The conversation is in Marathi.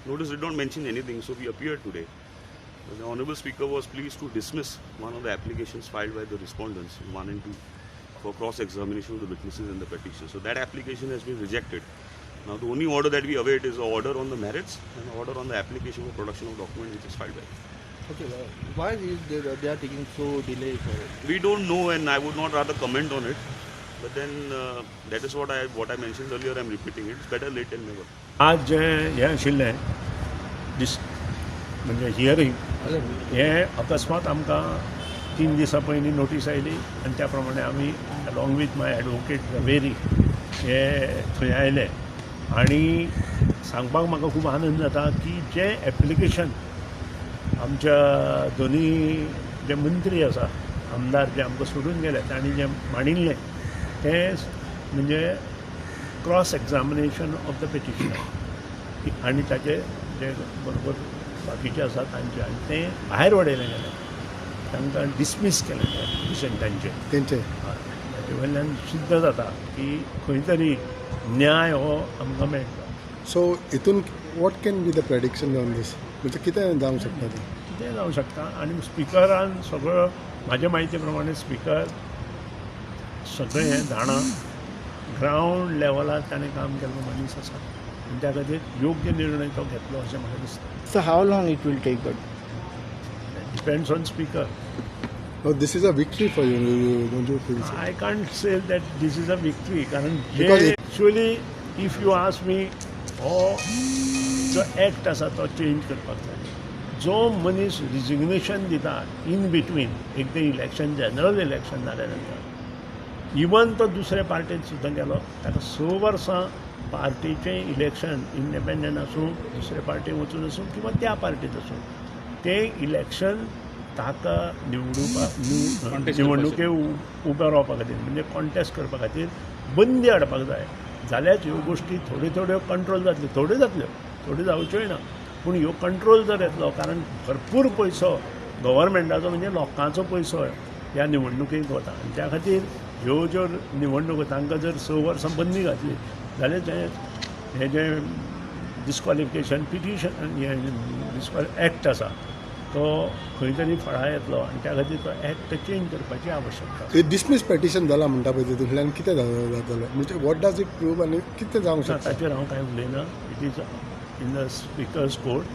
Notice did not mention anything, so we appeared today. The Honorable Speaker was pleased to dismiss one of the applications filed by the respondents, 1 and 2, for cross-examination of the witnesses in the petition. So that application has been rejected. Now the only order that we await is an order on the merits and an order on the application for production of document which is filed by. Okay, why is they are taking so delay for it? We don't know, and I would not rather comment on it. But then that is what I mentioned earlier. I'm repeating it. It's better late than never. आज जे हे आशिल्लें म्हणजे हियरींग हे अकस्मात आमकां 3 दिसां पयलीं नोटीस आयली आनी त्या प्रमाणे आमी along with my advocate very हे थंय आयले आनी सांगपाक म्हाका खूब आनंद जाता की जे एप्लिकेशन आमच्या दोनी जे मंत्री आसा आमदार जे आमकां सोडून गेले तांणी जे मांडिल्लें तें म्हणजे cross examination of the petitioner आनी ताचे जे बरोबर बाकीचे आसा तांचे आनी तें भायर उडयलें गेलें तांकां डिसमीस केलें पेटिशन तांचे ताचे वयल्यान सिद्ध जाता की खंय तरी न्याय हो आमकां मेळटा. सो हितून what can be the prediction on this म्हणजे कितें जावंक शकता कितें जावंक शकता आनी स्पिकरान सगळो म्हाजे म्हायती प्रमाणे स्पिकर सगळें हें जाणा ग्रावंड लेवलार ताणें काम केल्लो मनीस आसा आनी त्या खातीर योग्य निर्णय तो घेतलो अशें म्हाका दिसता. So how long it will take? But depends on speaker. This is a victory for you don't you feel I can't say that this is a victory कारण Because जे actually if you ask me हो जो एक्ट आसा तो चेंज करपाक जाय. जो मनीस रिजिग्नेशन दिता इन बिटवीन एक ते इलेक्शन जनरल इलेक्शन जाल्या नंतर इवन तो दुसऱ्या पार्टीन सुद्दां गेलो ताका 6 वर्सां पार्टीचें इलेक्शन इंडिपेंडंट आसूं दुसऱ्या पार्टीन वचून आसूं किंवा त्या पार्टीत आसूं तें इलेक्शन ताका निवडणुके उबे रावपा खातीर म्हणजे कॉन्टेस्ट करपा खातीर बंदी हाडपाक जाय जाल्यार ह्यो गोश्टी थोड्यो कंट्रोल जातल्यो थोड्यो जावच्योय ना पूण ह्यो कंट्रोल जर येतलो कारण भरपूर पयसो गव्हर्मेंटाचो म्हणजे लोकांचो पयसो ह्या निवडणुकेक वता आनी त्या खातीर ह्यो ज्यो निवडणुको तांकां जर 6 वर्सां बंदी घातली जाल्यार हें जें डिस्क्वॉलिफिकेशन पिटिशन एक्ट आसा तो खंय तरी फळां येतलो आनी त्या खातीर तो एक्ट चेंज करपाची आवश्यकता. डिसमीस पेटिशन जाला म्हणटा पळय तितूंतल्यान कितें जातलें म्हणजे वॉट डज इट प्रूव आनी कितें जावंक शकता ताचेर हांव कांय उलयना. It is in the speakers court